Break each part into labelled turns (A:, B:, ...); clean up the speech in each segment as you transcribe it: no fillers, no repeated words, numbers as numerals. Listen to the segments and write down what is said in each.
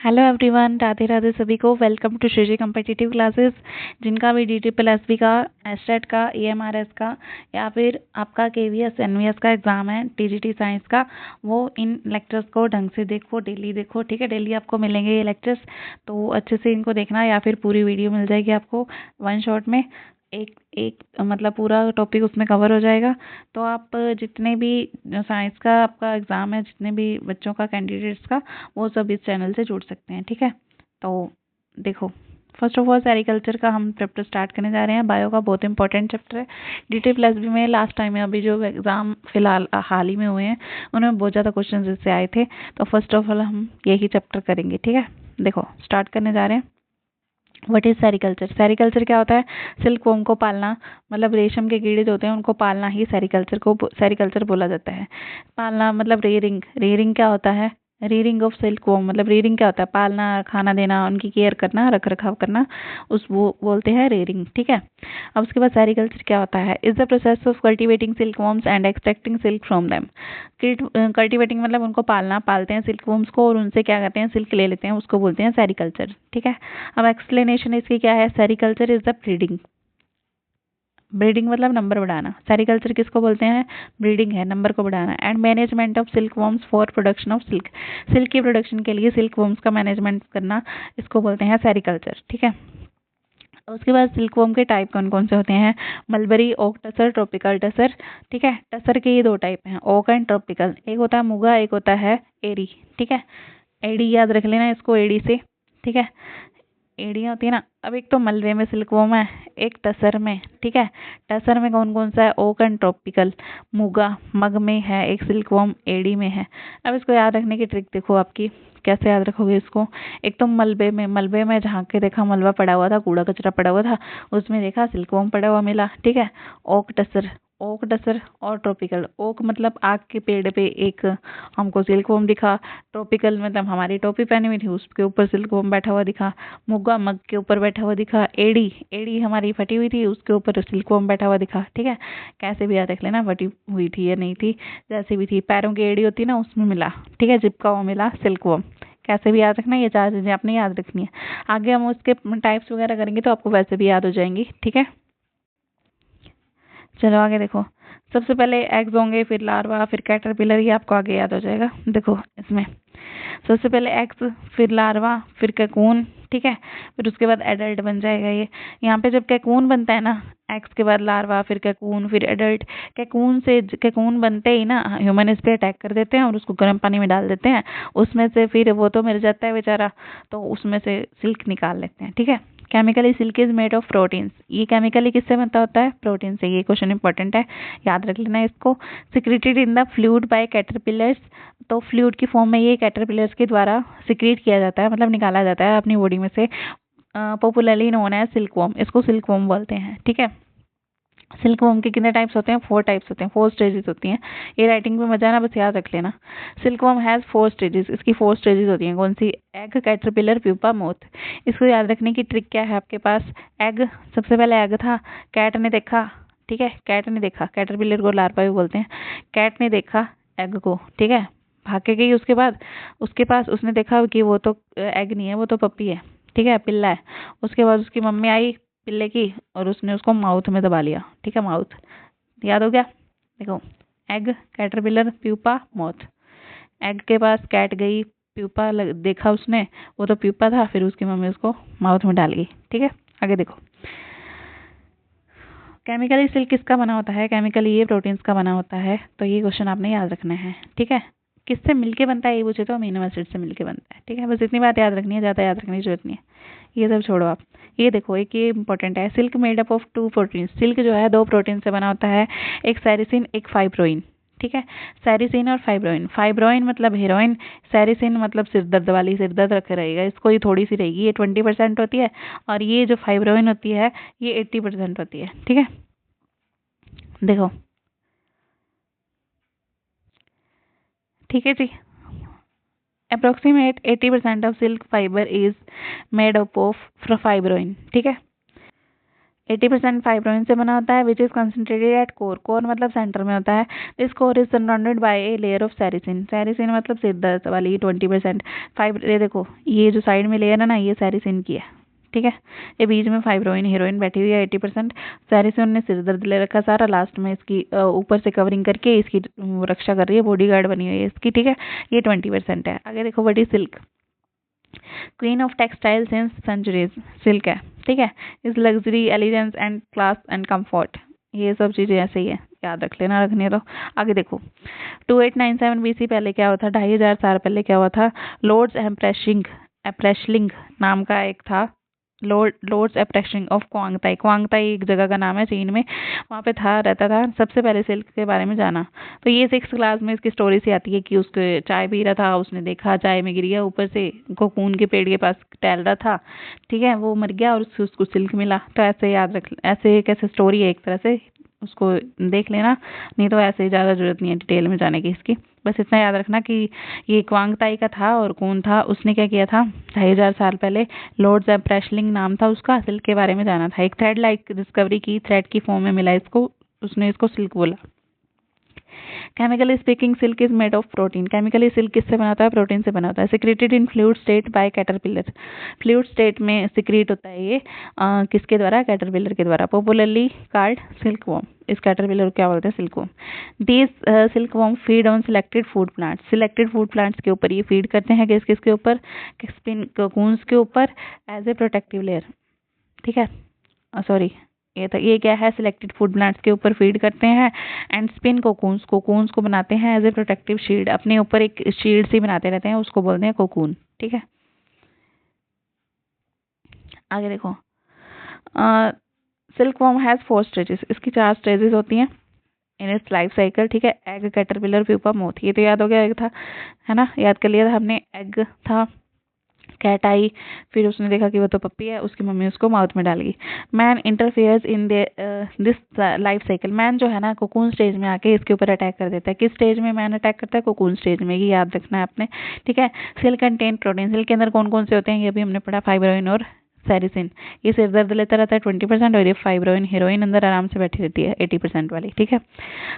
A: Hello everyone, Radhe Radhe सभी को। Welcome to Shriji competitive classes. जिनका भी DTPL-SB का, एस्टेट का, EMRS का या फिर आपका KVS NVS का एग्ज़ाम है, TGT साइंस का, वो इन लेक्चर्स को ढंग से देखो, डेली देखो। ठीक है, डेली आपको मिलेंगे ये लेक्चर्स, तो अच्छे से इनको देखना, या फिर पूरी वीडियो मिल जाएगी आपको वन शॉट में। एक एक मतलब पूरा टॉपिक उसमें कवर हो जाएगा। तो आप जितने भी साइंस का आपका एग्ज़ाम है, जितने भी बच्चों का, कैंडिडेट्स का, वो सब इस चैनल से जुड़ सकते हैं। ठीक है, तो देखो, फर्स्ट ऑफ ऑल सेरिकल्चर का हम चैप्टर स्टार्ट करने जा रहे हैं। बायो का बहुत इंपॉर्टेंट चैप्टर है। DTPL-SB में लास्ट टाइम में अभी जो एग्ज़ाम फिलहाल हाल ही में हुए हैं, उनमें बहुत ज़्यादा क्वेश्चन इससे आए थे। तो फर्स्ट ऑफ ऑल हम यही चैप्टर करेंगे। ठीक है, देखो स्टार्ट करने जा रहे हैं। What is sericulture? सेरिकल्चर क्या होता है? सिल्क वॉर्म को पालना, मतलब रेशम के कीड़े जो होते हैं उनको पालना ही सेरिकल्चर बोला जाता है। पालना मतलब रेयरिंग। रेयरिंग क्या होता है? रेयरिंग ऑफ सिल्क वॉर्म मतलब रेयरिंग क्या होता है? पालना, खाना देना, उनकी केयर करना, रख रखाव करना, उस वो बोलते हैं रेयरिंग। ठीक है, अब उसके बाद सेरिकल्चर क्या होता है? Is the process of cultivating silk worms and extracting silk from them. Cultivating मतलब उनको पालना, पालते हैं सिल्क वॉर्म्स को और उनसे क्या करते हैं? सिल्क ले लेते हैं, उसको बोलते हैं सेरिकल्चर। ठीक है, अब एक्सप्लेनेशन इसकी क्या है? Sericulture is the breeding. Breeding मतलब नंबर बढ़ाना। सेरिकल्चर किसको बोलते हैं? ब्रीडिंग है, नंबर को बढ़ाना। And management of silk worms for production of silk. Silk की प्रोडक्शन के लिए सिल्क वॉर्म्स का मैनेजमेंट करना, इसको बोलते हैं सेरिकल्चर। ठीक है, उसके बाद सिल्क वॉर्म के टाइप कौन कौन से होते हैं? Mulberry, oak tussar, tropical tussar. ठीक है, टसर के ये दो टाइप हैं, ओक एंड ट्रॉपिकल। एक होता है मुगा, एक होता है एडी। ठीक है, एडी याद रख लेना इसको, एडी से। ठीक है, एड़ियाँ होती है ना। अब एक तो मलबे में सिल्क वॉर्म है, एक टसर में। ठीक है, टसर में कौन कौन सा है? Oak and tropical. मुगा मग में है, एक सिल्क वॉर्म एड़ी में है। अब इसको याद रखने की ट्रिक देखो आपकी, कैसे याद रखोगे इसको। एक तो मलबे में झांक के देखा, मलबा पड़ा हुआ था, कूड़ा कचरा पड़ा हुआ था, उसमें देखा सिल्क वॉर्म पड़ा हुआ मिला। ठीक है, ओक टसर और ट्रॉपिकल। ओक मतलब आग के पेड़ पे एक हमको सिल्क वॉर्म दिखा। ट्रॉपिकल मतलब हमारी टोपी पहनी हुई थी, उसके ऊपर सिल्क वॉर्म बैठा हुआ दिखा। मुग्गा मग के ऊपर बैठा हुआ दिखा। एड़ी हमारी फटी हुई थी, उसके ऊपर सिल्क वॉर्म बैठा हुआ दिखा। ठीक है, कैसे भी याद रख लेना, फटी हुई थी या नहीं थी, जैसे भी थी। पैरों की एड़ी होती है ना, उसमें मिला। ठीक है, चिपका हुआ मिला सिल्क वॉर्म। कैसे भी याद रखना, ये चार चीजें आपने याद रखनी है। आगे हम उसके टाइप्स वगैरह करेंगे तो आपको वैसे भी याद हो जाएंगी। ठीक है, चलो आगे देखो। सबसे पहले एग्स होंगे, फिर लार्वा, फिर कैटरपिलर, ये आपको आगे याद हो जाएगा। देखो इसमें सबसे पहले एग्स, फिर लार्वा, फिर कैकून। ठीक है, फिर उसके बाद एडल्ट बन जाएगा ये। यहाँ पे जब कैकून बनता है ना, एग्स के बाद लार्वा, फिर कैकून, फिर एडल्ट। कैकून बनते ही ना ह्यूमन इस पे अटैक कर देते हैं और उसको गर्म पानी में डाल देते हैं। उसमें से फिर वो तो मर जाता है बेचारा, तो उसमें से सिल्क निकाल लेते हैं। ठीक है, chemically silk is made of proteins. ये केमिकली किससे बनता होता है? प्रोटीन से। ये क्वेश्चन इंपॉर्टेंट है, याद रख लेना इसको। Secreted in the fluid by caterpillars. तो फ्लूइड की फॉर्म में ये कैटरपिलर्स के द्वारा सिक्रेट किया जाता है, मतलब निकाला जाता है अपनी बॉडी में से। पॉपुलरली नोन है सिल्क वॉर्म, इसको सिल्क वॉर्म बोलते हैं। ठीक है, सिल्क वॉर्म के कितने टाइप्स होते हैं? 4 टाइप्स होते हैं, 4 स्टेजेस होती हैं। ये राइटिंग में मजा है ना, बस याद रख लेना। Silk worm has 4 stages. इसकी 4 स्टेजेस होती हैं। कौन सी? Egg, caterpillar, pupa, moth. इसको याद रखने की ट्रिक क्या है आपके पास? एग, सबसे पहले एग था, कैट ने देखा। ठीक है, कैट ने देखा, कैटरपिलर को लार्वा भी बोलते हैं। कैट ने देखा एग को। ठीक है, भाग के गई उसके बाद, उसके पास उसने देखा कि वो तो एग नहीं है, वो तो पपी है। ठीक है, पिल्ला है। उसके बाद उसकी मम्मी आई पिल्ले की, और उसने उसको माउथ में दबा लिया। ठीक है, माउथ याद हो गया। देखो, egg, caterpillar, pupa, moth. Egg के पास कैट गई, प्यूपा देखा उसने, वो तो प्यूपा था, फिर उसकी मम्मी उसको माउथ में डाल गई। ठीक है, आगे देखो। केमिकली सिल्क किसका बना होता है? केमिकली ये प्रोटीन्स का बना होता है। तो ये क्वेश्चन आपने याद रखना है। ठीक है, किससे मिलके बनता है ये पूछे तो अमीनो एसिड से मिलके बनता है। ठीक है, बस इतनी बात याद रखनी है, ज़्यादा याद रखने की जरूरत नहीं है। ये सब छोड़ो आप। ये देखो, एक ये इंपॉर्टेंट है। Silk made up of 2 protein. Silk जो है 2 प्रोटीन से बना होता है, एक सेरिसिन, एक फाइब्रोइन। ठीक है, सेरिसिन और फाइब्रोइन। फाइब्रोइन मतलब हीरोइन, सेरिसिन मतलब सिरदर्द वाली, सिरदर्द रखे रहेगा, इसको ही थोड़ी सी रहेगी, ये 20% होती है, और ये जो फाइब्रोइन होती है ये 80% होती है। ठीक है, देखो, ठीक है जी। Approximate 80% of silk fibre is made up of fibroin. ठीक है, 80% फाइब्रोइन से बना होता है, which is concentrated at core. Core मतलब सेंटर में होता है। This core is surrounded by a layer of sericin. Sericin मतलब सिर दर्द वाली 20%। ये देखो, ये जो साइड में लेयर है ना, ये सेरिसिन की है, ठीक है। ये बीच में फाइब्रोइन हीरोइन बैठी हुई है 80%। सेरिसिन ने सिर दर्द ले रखा सारा, लास्ट में इसकी ऊपर से कवरिंग करके इसकी रक्षा कर रही है, बॉडी गार्ड बनी हुई है इसकी, ठीक है। ये 20% है। आगे देखो, बड़ी silk, queen of textile since centuries, silk है, ठीक है। इस luxury, elegance and class and comfort, ये सब चीजें ऐसे ही है, याद रख लेना, रखनी है तो। आगे देखो, 2897 BC पहले क्या हुआ था, 2500 साल पहले क्या हुआ था। लॉर्ड्स एप्रेशलिंग नाम का एक था, लॉर्ड्स एप्रेशलिंग ऑफ क्वांगताई। क्वांगताई एक जगह का नाम है चीन में, वहाँ पे था, रहता था, सबसे पहले सिल्क के बारे में जाना। तो ये 6th क्लास में इसकी स्टोरी से आती है कि उसके चाय पी रहा था, उसने देखा चाय में गिर गया, ऊपर से कोकून के पेड़ के पास टहल रहा था, ठीक है, वो मर गया और उसको सिल्क मिला। तो ऐसे याद रख, ऐसे कैसे स्टोरी है एक तरह से, उसको देख लेना, नहीं तो ऐसे ज़्यादा जरूरत नहीं है डिटेल में जाने की इसकी। बस इतना याद रखना कि ये क्वांगताई का था, और कौन था, उसने क्या किया था 2500 साल पहले, लॉर्ड्स एप्रेशलिंग नाम था उसका, सिल्क के बारे में जाना था। एक थ्रेड लाइक डिस्कवरी की, थ्रेड की फॉर्म में मिला इसको, उसने इसको सिल्क बोला। Chemically speaking silk is made of protein. Chemically silk किससे बनाता है, प्रोटीन से बनाता है। Secreted in fluid state by caterpillar. Fluid state में सिक्रीट होता है ये, किसके द्वारा, कैटरपिलर के द्वारा। Popularly called silk worm. इस कैटरपिलर को क्या बोलते हैं, silk worm. These silk worm feed on selected food plants. Selected food plants के ऊपर ये फीड करते हैं, किस किसके ऊपर, स्पिन कोकून्स के ऊपर, एज ए प्रोटेक्टिव लेयर, ठीक है। सॉरी, ये क्या है, सिलेक्टेड फूड प्लांट्स के ऊपर फीड करते हैं, एंड स्पिन कोकून्स, कोकून्स को बनाते हैं एज ए प्रोटेक्टिव शील्ड। अपने ऊपर एक शील्ड सी बनाते रहते हैं, उसको बोलते हैं कोकून, ठीक है। आगे देखो, सिल्क वॉर्म हैज 4 स्टेजेस। इसकी 4 स्टेजेस होती हैं इन इट्स लाइफ साइकिल, ठीक है। Egg, caterpillar, pupa, moth. ये तो याद हो गया, एग था, है ना, याद कर लिया था हमने। एग था, कैट आई, फिर उसने देखा कि वो तो पप्पी है, उसकी मम्मी उसको माउथ में डाल गई। Man interferes in this life cycle. Man जो है ना, कोकून स्टेज में आके इसके ऊपर अटैक कर देता है। किस स्टेज में मैन अटैक करता है, कोकून स्टेज में, ये याद रखना है आपने, ठीक है। Silk contain protein. सिल्क के अंदर कौन कौन से होते हैं, ये भी हमने पढ़ा, फाइब्रोइन और सेरिसिन। ये सिर दर्द लेता रहता है 20%, और ये फाइब्रोइन हीरोइन अंदर आराम से बैठी रहती है 80% वाली, ठीक है।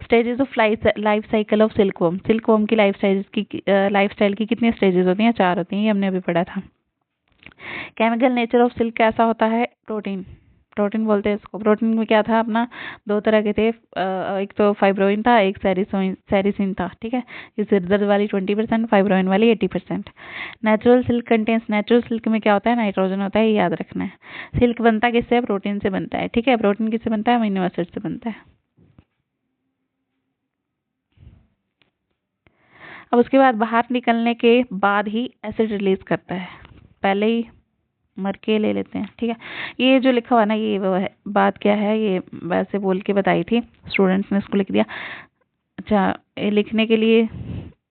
A: Stages of life cycle of silk worm. Silk worm की लाइफ स्टाइल की कितनी स्टेजेस होती हैं, 4 होती हैं, ये हमने अभी पढ़ा था। केमिकल नेचर ऑफ सिल्क कैसा होता है, प्रोटीन, प्रोटीन बोलते हैं इसको। प्रोटीन में क्या था अपना, 2 तरह के थे, एक तो फाइब्रोइन था, एक सेरिसिन था, ठीक है। ये सिर दर्द वाली 20%, फाइब्रोइन वाली 80%। Natural silk contains, natural silk में क्या होता है, नाइट्रोजन होता है, ये याद रखना है। सिल्क बनता किससे है, प्रोटीन से बनता है, ठीक है। प्रोटीन किससे बनता है, अमीनो एसिड से बनता है। अब उसके बाद बाहर निकलने के बाद ही एसिड रिलीज करता है, पहले ही मर के ले लेते हैं, ठीक है। ये जो लिखा हुआ ना, ये वो है, बात क्या है, ये वैसे बोल के बताई थी, स्टूडेंट्स ने इसको लिख दिया। अच्छा, ये लिखने के लिए,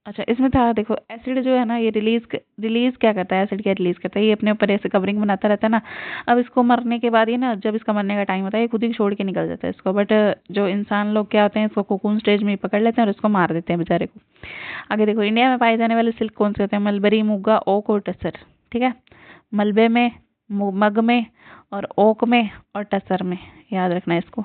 A: अच्छा इसमें था, देखो एसिड जो है ना, ये रिलीज क्या करता है, एसिड क्या रिलीज करता है, ये अपने ऊपर ऐसे कवरिंग बनाता रहता है ना। अब इसको मरने के बाद ये ना, जब इसका मरने का टाइम होता है, ये खुद ही छोड़ के निकल जाता है इसको। बट जो इंसान लोग क्या होते हैं, इसको कोकून स्टेज में पकड़ लेते हैं और इसको मार देते हैं बेचारे को। आगे देखो, इंडिया में पाए जाने वाले सिल्क कौन से होते हैं, मलबरी, मुगा, ओक और टसर, ठीक है। मलबे में, मग में, और ओक में, और टसर में, याद रखना है इसको।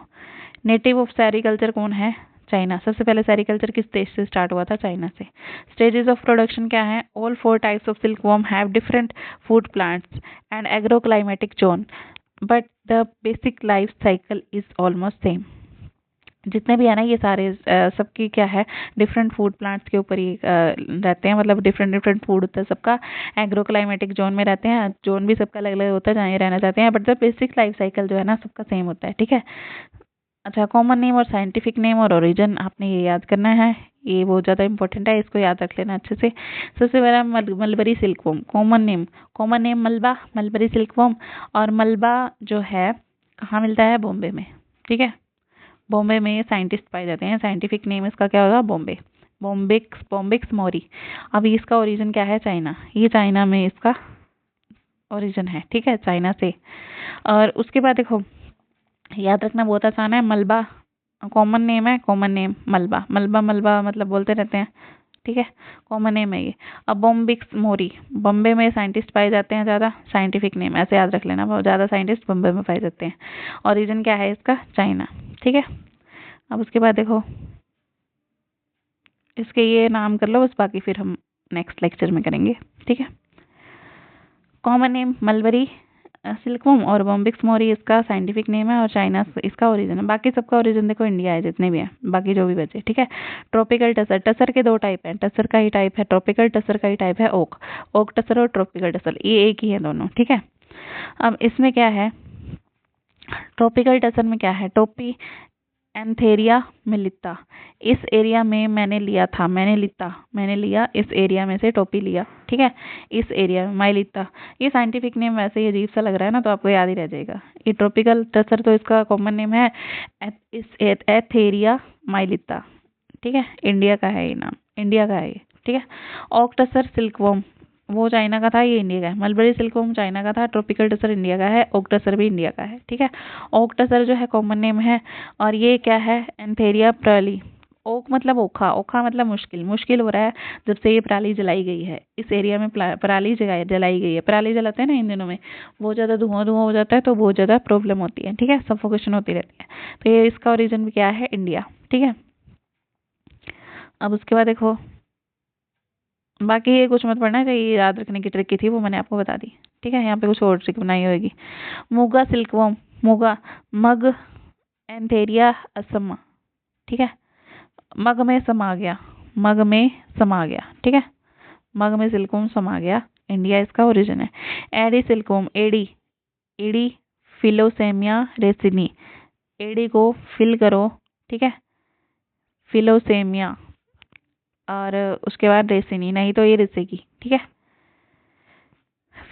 A: नेटिव ऑफ सेरिकल्चर कौन है, चाइना। सबसे पहले सेरिकल्चर किस देश से स्टार्ट हुआ था, चाइना से। स्टेजेस ऑफ प्रोडक्शन क्या है, all 4 types of silk worm have different food plants and agroclimatic zone, but the basic life cycle is almost same. जितने भी है ना, ये सारे सबकी क्या है, डिफरेंट फूड प्लांट्स के ऊपर ही रहते हैं, मतलब डिफरेंट फूड होता है सबका। एग्रो क्लाइमेटिक जोन में रहते हैं, जोन भी सबका अलग अलग होता है जहाँ ये रहना चाहते हैं, but the basic life cycle जो है ना, सबका सेम होता है, ठीक है। अच्छा, कॉमन नेम और साइंटिफिक नेम और ओरिजिन आपने ये याद करना है, ये बहुत ज़्यादा इंपॉर्टेंट है, इसको याद रख लेना अच्छे से। सबसे पहला mulberry silk worm, common name मलबा, मलबरी सिल्क वॉर्म। और मलबा जो है कहाँ मिलता है, बॉम्बे में, ठीक है। बॉम्बे में साइंटिस्ट पाए जाते हैं, साइंटिफिक नेम इसका क्या होगा, बॉम्बिक्स मोरी। अभी इसका ओरिजिन क्या है, चाइना, ये चाइना में इसका ओरिजिन है, ठीक है, चाइना से। और उसके बाद देखो, याद रखना बहुत आसान है, मलबा कॉमन नेम है, कॉमन नेम मलबा, मलबा मतलब बोलते रहते हैं, ठीक है, कॉमन नेम है ये। अब बॉम्बिक्स मोरी, बॉम्बे में साइंटिस्ट पाए जाते हैं ज़्यादा, साइंटिफिक नेम ऐसे याद रख लेना, बहुत ज़्यादा साइंटिस्ट बॉम्बे में पाए जाते हैं। ओरिजिन क्या है इसका, चाइना। ठीक है, अब उसके बाद देखो इसके ये नाम कर लो बस, बाकी फिर हम नेक्स्ट लेक्चर में करेंगे। ठीक है, कॉमन नेम मलबरी सिल्कवॉर्म और बॉम्बिक्स मोरी इसका साइंटिफिक नेम है, और चाइना इसका ओरिजिन है। बाकी सबका ओरिजिन देखो इंडिया है, जितने भी हैं बाकी जो भी बचे। ठीक है, ट्रॉपिकल टसर, टसर के दो टाइप हैं, टसर का ही टाइप है ट्रॉपिकल, टसर का ही टाइप है ओक। ओक टसर और ट्रॉपिकल टसर ये एक ही है दोनों। ठीक है, अब इसमें क्या है, ट्रॉपिकल टसर में क्या है, टोपी एंथेरिया मिलिता, इस एरिया में मैंने लिया था, मैंने लिया इस एरिया में से टोपी लिया। ठीक है, इस एरिया में माइलिता, ये साइंटिफिक नेम वैसे ही अजीब सा लग रहा है ना, तो आपको याद ही रह जाएगा। ये ट्रॉपिकल टसर तो इसका कॉमन नेम है एथेरिया माइलिता। ठीक है, इंडिया का है ये नाम, इंडिया का है ये। ठीक है, ऑक टसर सिल्कवॉर्म वो चाइना का था, ये इंडिया का है। मलबरी सिल्कवॉर्म चाइना का था, ट्रॉपिकल टसर इंडिया का है, ओक टसर भी इंडिया का है। ठीक है, ओक टसर जो है कॉमन नेम है, और ये क्या है, एंथेरिया प्राली। ओक मतलब ओखा, ओखा मतलब मुश्किल, मुश्किल हो रहा है जब से ये पराली जलाई गई है, इस एरिया में पराली जलाई गई है। पराली जलाते हैं ना इन दिनों में, बहुत ज़्यादा धुआं हो जाता है, तो बहुत ज़्यादा प्रॉब्लम होती है। ठीक है, सफोकेशन होती रहती है, तो ये इसका ओरिजिन भी क्या है, इंडिया। ठीक है, अब उसके बाद देखो बाकी ये कुछ मत पढ़ना चाहिए, याद रखने की ट्रिक की थी वो मैंने आपको बता दी। ठीक है, यहाँ पे कुछ और ट्रिक बनाई होगी। मूगा सिल्कवॉर्म, मूगा मग एंथेरिया असम। ठीक है, मग में समा गया, मग में समा गया। ठीक है, मग में सिल्कवॉर्म समा गया, इंडिया इसका ओरिजिन है। Eri silkworm, Eri Eri Philosamia ricini, Eri को फिल करो। ठीक है, फिलोसेमिया, और उसके बाद रेसिनी, नहीं तो ये रिसेगी। ठीक है,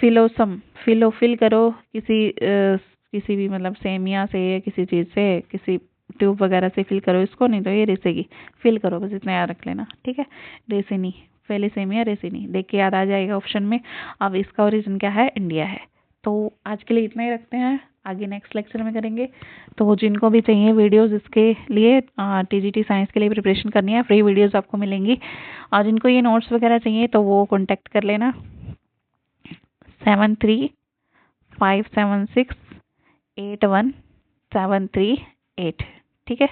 A: फिलोसम, फिल करो किसी भी मतलब सेमिया से, किसी चीज़ से, किसी ट्यूब वगैरह से फिल करो इसको, नहीं तो ये रिसेगी। फिल करो, बस इतना याद रख लेना। ठीक है, रेसिनी, फेलिसेमिया रेसिनी, देख के याद आ जाएगा ऑप्शन में। अब इसका ओरिजिन क्या है, इंडिया है। तो आज के लिए इतना ही रखते हैं, आगे नेक्स्ट लेक्चर में करेंगे। तो जिनको भी चाहिए वीडियोस इसके लिए, टीजीटी साइंस के लिए प्रिपरेशन करनी है, फ्री वीडियोस आपको मिलेंगी। और जिनको ये नोट्स वगैरह चाहिए तो वो कॉन्टैक्ट कर लेना 7357681738। ठीक है,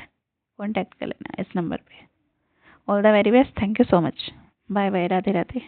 A: कॉन्टैक्ट कर लेना इस नंबर पे। All the very best, thank you so much, bye bye, Radhe Radhe.